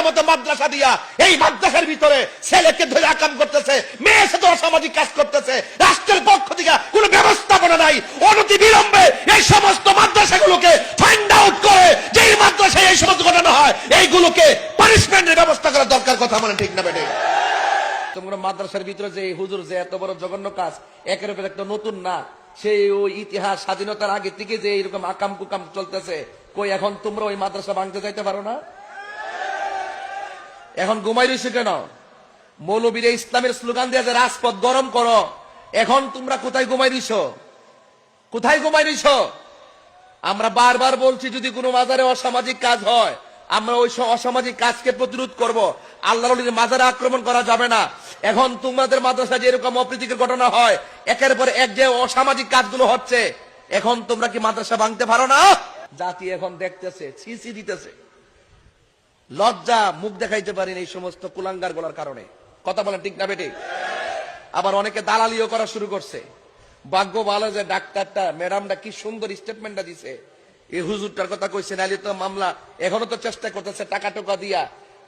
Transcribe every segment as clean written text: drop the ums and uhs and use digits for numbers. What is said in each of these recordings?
মতো মাদ্রাসা দিয়া এই মাদ্রাসার ভিতরে ছেলেকে ধরে আকাম করতেছে, মেয়ে সাথে অসামাজিক কাজ করতেছে, রাষ্ট্রের পক্ষ থেকে কোনো ব্যবস্থাপনা নাই। অনতি বিলম্বে এই সমস্ত মাদ্রাসাগুলোকে ফাইন্ড আউট করে যেই মাদ্রাসায় এই সমস্ত ঘটনা হয় এইগুলোকে পানিশমেন্টের ব্যবস্থা করা দরকার। কথা মানে ঠিক না বেটে? তোমরা মাদ্রাসার ভিতরে যে হুজুর যে এত বড় জঘন্য কাজ, একের উপর একটা নতুন না, সেই ওই ইতিহাস স্বাধীনতার আগে থেকে যে এরকম আকাম কুকাম চলতেছে, কই এখন তোমরা ওই মাদ্রাসা ভাঙতে যাইতে পারো না? এখন ঘুমাই রইছো কেন? মৌলবীরা ইসলামের স্লোগান দিয়ে যে রাজপথ গরম করো, এখন তোমরা কোথায় ঘুমাই রইছো? কোথায় ঘুমাই রইছো? আমরা বারবার বলছি যদি কোনো মাজারে অসামাজিক কাজ হয় আমরা ওই অসামাজিক কাজকে প্রতিরোধ করব। আল্লাহর ওলির মাজারে আক্রমণ করা যাবে না। এখন তোমাদের মাদ্রাসায় যে এরকম অপ্রীতিকর ঘটনা হয়, একের পর এক যে অসামাজিক কাজগুলো হচ্ছে, এখন তোমরা কি মাদ্রাসা ভাঙতে পারো না? জাতি এখন দেখতেছে, ছিছি দিতেছে, লজ্জা মুখ দেখাইতে পারেন এই সমস্ত কুলাঙ্গার গুলার কারণে। কথা বলেন ঠিক না বেটি? আবার অনেকে দালালিও করা শুরু করছে। ভাগ্য ভালো যে ডাক্তারটা ম্যাডামটা কি সুন্দর স্টেটমেন্টটা দিছে, এই হুজুরটার কথা কইছে, নাইলে তো মামলা এখনো তো চেষ্টা করতেছে টাকা টোকা দিয়া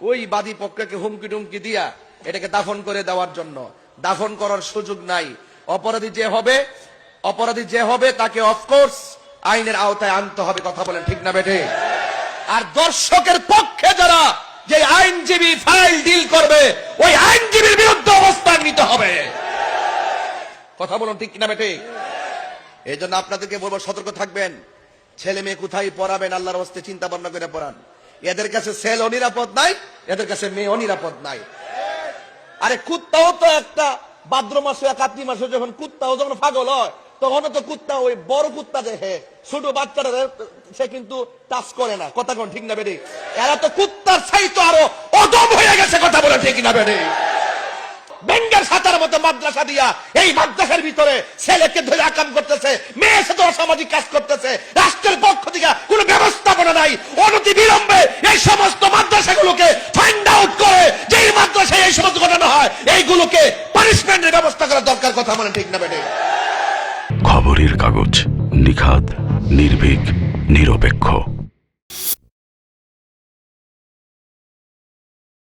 ওই বাদী পক্ষকে হুমকি টুমকি দিয়া এটাকে দাফন করে দেওয়ার জন্য। দাফন করার সুযোগ নাই। অপরাধী যে হবে তাকে অফকোর্স আইনের আওতায় আনতে হবে। কথা বলেন ঠিক না বেটে? আর দর্শকের পক্ষে যারা যে আইনজীবী ফাইল ডিল করবে, ওই আইনজীবীর বিরুদ্ধে অবস্থান নিতে হবে। কথা বলুন ঠিক না বেটে? এই জন্য আপনাদেরকে বলবো, সতর্ক থাকবেন। ছেলে মেয়ে কোথায় পড়াবেন আল্লাহর হস্তে চিন্তা ভাবনা করে পড়ান। এদের কাছে ছেলে অনিরাপদ নাই, এদের কাছে মেয়ে অনিরাপদ নাই। আরে কুত্তাও তো একটা ভাদ্র মাসে কার্তিক মাসে যখন কুত্তাও যখন পাগল হয়, তখন তো কুত্তা ওই বড় কুত্তা দেখে, ছোট বাচ্চারা সে কিন্তু টাচ করে না। কথা কোন ঠিক না বেটে? এরা তো কুত্তার চাইতে আরো অদম হয়ে গেছে। কথা বলে ঠিক না বেটে? বেঙ্গার সাতার মতো মাদ্রাসা দিয়া এই মাদ্রাসার ভিতরে ছেলেকে ধরে আকাম করতেছে, মেয়ে সাথে অসামাজিক কাজ করতেছে, রাষ্ট্রের পক্ষ থেকে কোনো ব্যবস্থাপনা নাই। অনতি বিলম্বে এই সমস্ত মাদ্রাসাগুলোকে ফাইন্ড আউট করে যেই মাদ্রাসায় এই সমস্ত ঘটনা হয় এইগুলোকে পানিশমেন্টের ব্যবস্থা করা দরকার। কথা মানে ঠিক না বেটে? খবরের কাগজ, নিখাত, নির্ভীক, নিরপেক্ষ।